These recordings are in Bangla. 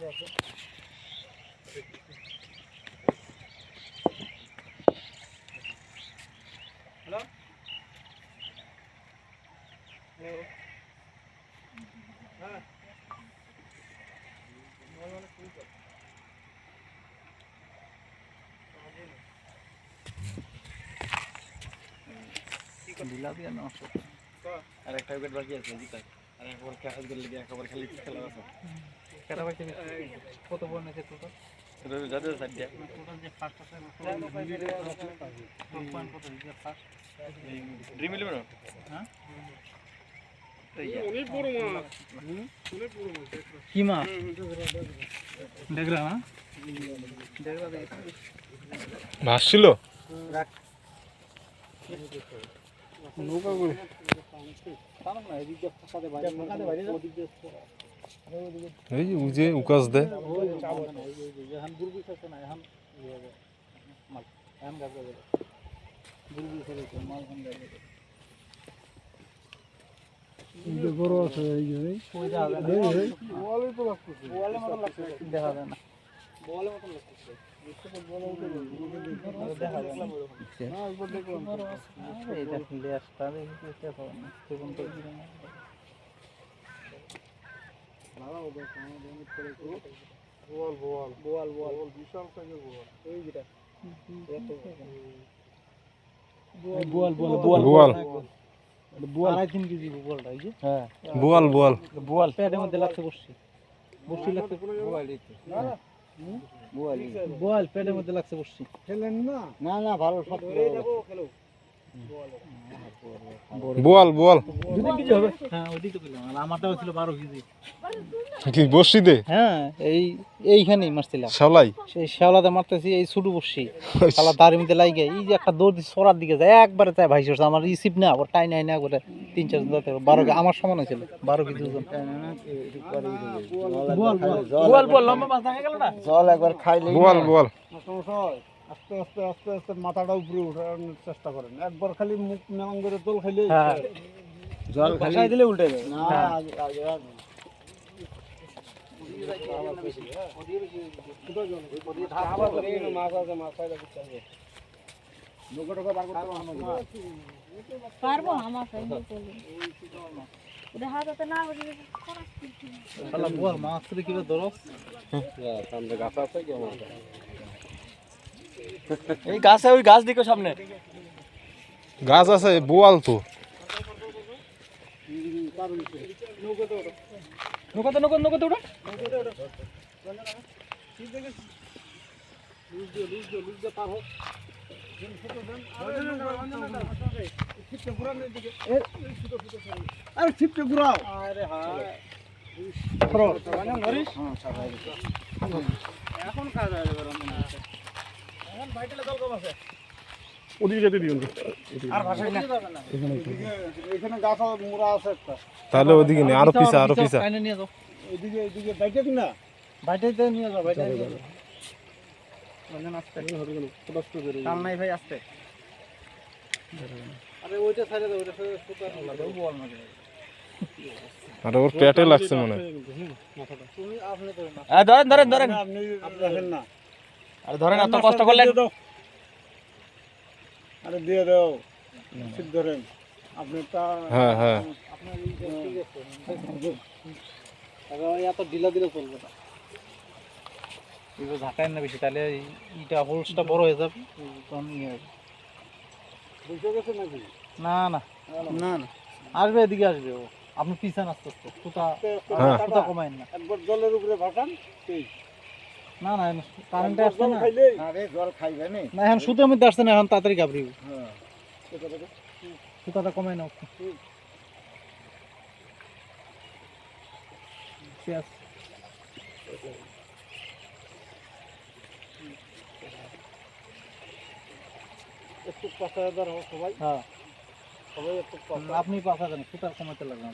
আর একটা উইকেট বাকি আছে জিতার আর একবার খেলা দিলে একবার খালি খেলা আছে কেটা বাকি কত বল আছে টোটাল এটা যাদের সাইডে টোটাল যে ফার্স্ট আছে পয়েন্ট কত যে ফার্স্ট ড্রিম 11 হ্যাঁ অনেক বড় মাছ অনেক বড় মাছ কি মাছ দেখরা না দেখরা মাছ ছিল নৌকা করে তামাক না এদিকে ফাঁকাতে বাইরে ওদিকে এই যে উকাস দেয় এখন বুরবি থাকে না এখন মাল এখন গাছ যাবে বুরবি করে মাল এখন যাবে যে বড় আছে এই যে কই যাবে না ওয়ালে তো লাগতেছে ওয়ালে মত লাগছে দেখা যায় না ওয়ালে মত লাগছে দেখা যায় না না একবার দেখলাম এটা খেলে আসতে হবে এটা হবে না তখন তো বোয়াল বিশাল সাইজের বোয়াল এই যেটা বোয়াল বোয়াল 2.5 কেজি বোয়ালটা এই যে হ্যাঁ বোয়াল পেটের মধ্যে লাগছে বসছি লাগছে বোয়াল পেটের মধ্যে লাগছে বসছি খেলেন না না ভালো সব খেলো বোয়াল 2 কেজি হবে হ্যাঁ ওইদিকে তো পেলাম আমারটাও ছিল 12 কেজি কি বসি দে হ্যাঁ এইখানেই মারছিলাম শাওলাই সেই শ্যাওলাতে মারতেছি এই ছোট বসছি শালা দাঁড়ির মধ্যে লাগে এই যে একটা দৌড় সরার দিকে যায় একবারে তাই ভাই সরছে আমার রিসিভ না আবার টাই নাই না করে 3-4 জন 12 আমার সমান হয়েছিল 12 কেজি ওজন বল লম্বা মাছ দেখা গেল না জল একবার খাইলে বোয়াল আস্তে আস্তে মাথাটা উপরে উঠানোর চেষ্টা করেন একবার খালি মুখ নাম করে তোল খাইলে জল খাই দিলে উল্টে যায় না আগে পারবো আমার ওদের হাতে না শালা বল মাছ রে কিভাবে ধরস সামনে গাছ আছে কি আমার এই গাছে ওই গাছ দিকে সামনে গাছ আছে বোয়াল তো নৌকাতে ওটা আরে ছিপটা ঘুরাও আরে হায় এখন কাজ হয়ে যাবে এখন ভাইটালে জল কম আছে ওদিকে যেতে দিও আর ভাষাই না এখানে গাছ মুড়া আছে একটা তাহলে ওদিকে নে আরো পিছা কাইনে নিয়ে যাও এদিকে বাইকে কিনা বাইটাইতে নিয়ে যাও বাইটাই আস্তে কাল নাই ভাই আস্তে আরে ওইটা ছাড়ে দাও ওইটা সুতার লাগাও বল না আর ওর পেটে লাগছে মনে হয় তুমি আপনি করেন না ধরেন আপনি রাখেন না আরে ধরেন এত কষ্ট করলে আরে দিয়ে দাও ঠিক ধরেন আপনি তা হ্যাঁ আপনার ঠিক আছে এত ঢিলা দিলে চলবে না এগুলো ঢাকায় না বেশি তাহলে এইটা হোলসটা বড় হয়ে যাবে তখন বুঝে গেছে নাকি না আসবে এদিকে আসবে ও আপনি পিছান আস্তে আস্তে সুতা কমায়েন না একবার জলের উপরে ভাটান সেই না কারেন্টে আসছে না আরে জল খাইবে না না এখন সুতার মধ্যে আসছে না এখন তাড়াতাড়ি গাবড়ি হ্যাঁ সুতাটা কমায় নাও একটু পাশাদার হোক সবাই হ্যাঁ সবাই একটু আপনি পাশা দেন সুতার কমাতে লাগবে না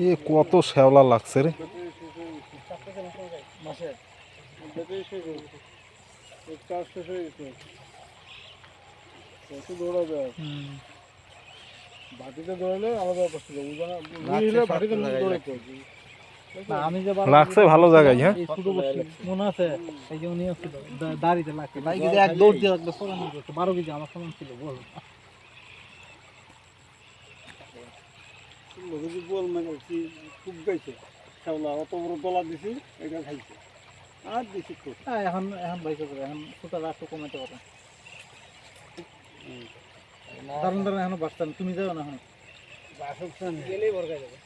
এ কত শ্যাওলা লাগছে রে মাসে কাজ শেষ হয়ে গেছে কত দৌড়াবে বাটিতে দৌড়ালে আলাদা ব্যাপার ছিল বুঝলে বাটিতে দৌড়াইতে না, আমি যে লাগছে ভালো জায়গায়, হ্যাঁ এই ছোট বছর মনে আছে এই যে উনি ছিল দাড়িতে লাগছে বাইকে যে এক দৌড় দিয়ে একটা সোলানি করছে 12 কেজি আমার সমান ছিল বল যদি বল মানে কি খুব গাইছে খাওয়া অত বড় দলা দিছি এটা খাইছে আর দিছি খুব এখন বাইকে করে এখন ছোট রাস্তা কমাতে পারে দারুণ দারুণ এখনো বাঁচতাম তুমি যাও না এখন গেলেই বরকাই যাবে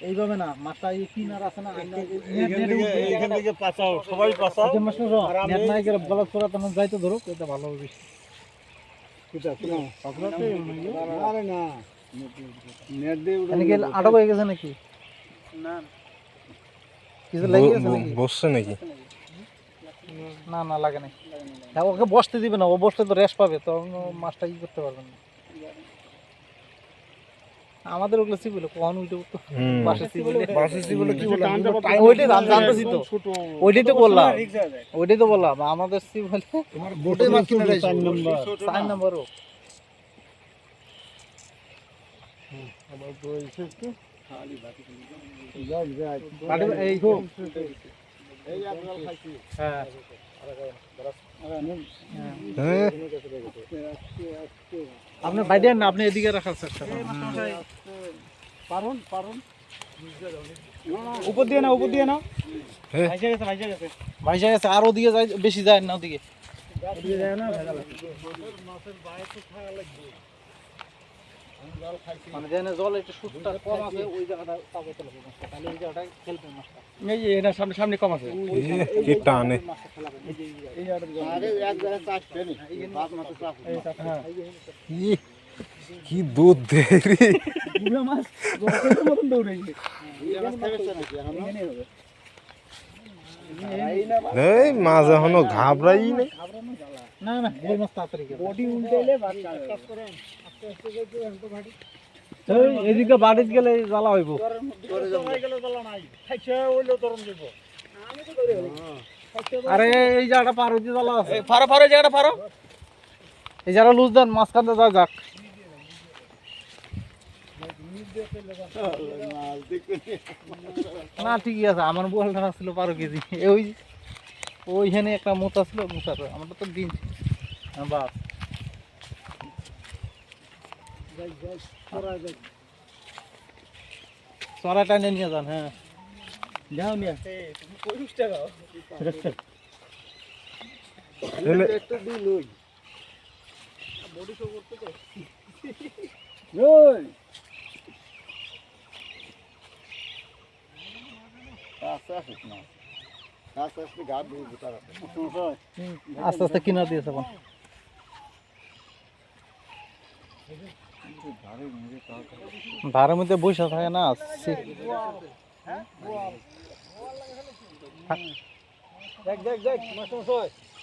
এইভাবে না মাথা এই কিনার আছে না এইখান থেকে পাচাও সবাই পাচাও নেট নাই করে গলত করা তখন যাইতে ধরো এটা ভালো হবে বেশি কিটা শুনো পাকড়াতে আরে না নেট দিয়ে এনেকে আটক হয়ে গেছে নাকি না কিছু লেগে গেছে নাকি বসছে নাকি? না না লাগে নাই হ্যাঁ, ওকে বসতে দিবে না ও বসলে তো রেস্ট পাবে তো মাছটা ই করতে পারবে না আমাদের ওগুলো সিবিল কখন উঠে উঠতো বাসে সিবিল কি বলে ওইটাই জানতেছি তো ওইটাই তো বললাম ওইটাই তো বললাম আমাদের সিবিল তোমার বোটে মাছ কিনে 4 নাম্বার 4 নাম্বারও আমার তো এসে একটু যাক যাক এই গো এই আপনারা খাইছি হ্যাঁ হ্যাঁ আপনি বাইরে না আপনি এদিকে রাখার চেষ্টা করেন পারুন উপর দিয়ে না হ্যাঁ। ভাইসা গেছে আর ওদিকে যায় বেশি যায় না ওদিকে মানে যেখানে জল একটু সুটটা কম আছে ওই জায়গাটা পাবে চলে মাছটা তাহলে ওই জায়গাটা খেলবে মাছটা এই যে এটা সামনে সামনে কম আছে কি টানে মাছটা খেলাবে আরে এক জায়গায় চাষ পেনি বাদ মাছ চাষ ই, কি দুধ দেয় রে পুরো মাছ রকেটের মতন দৌড়াইছে এই মাছ খাইছে নাকি এখন এখানেই হবে এই মাছ এখনো ঘাবড়াই নেই না না ওই মাছ তাড়াতাড়ি খেয়ে বডি উল্টাইলে কাজ করেন আস্তে আস্তে যাইতে এত ভাটি এদিকে বাড়িতে গেলে জ্বালা হইব করে গেলে দলা নাই খাইছে হইলো তরণ দেব আমি তো ধরে আরে এই জায়গাটা পার হইতে জ্বালা আছে ফারো ফারো জায়গাটা ফারো এই জায়গা লুজ দেন মাছ কাটতে যা যাক না ঠিকই আছে আমার বলটা ছিল 12 কেজি ওইখানে একটা মোচা ছিল মোচার আমারটা তো দিন বাস চড়া টাইনে নিয়ে যান হ্যাঁ যাও নিয়ে একটু দিল ওই বডি শো করতে তো ওই আস্তে আস্তে না আস্তে আস্তে গাছ দিয়ে বুতার আস্তে আস্তে কিনা দিয়েছে এখন ধারের মধ্যে বসে থাকে না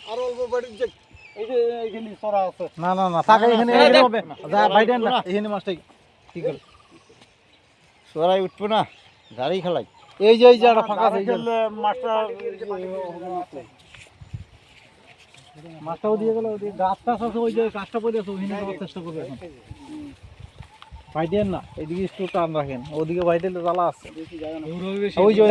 আর অল্প বাড়ির যে এই যে এইখানে সরা আছে না না না থাকে এখানে এখানে হবে যা বাইডেন না এখানে মাছটা কি করে সরাই উঠবো না গাড়ি খেলাই এই যে একটা ফাঁকা আছে এই যে মাছটা মাছটাও দিয়ে গেল ওই গাছটা আছে ওই যে গাছটা পড়ে আছে ওখানে যাওয়ার চেষ্টা করবে এখন বাইডেন না এদিকে একটু টান রাখেন ওদিকে বাইডেলে জ্বালা আছে ওই যে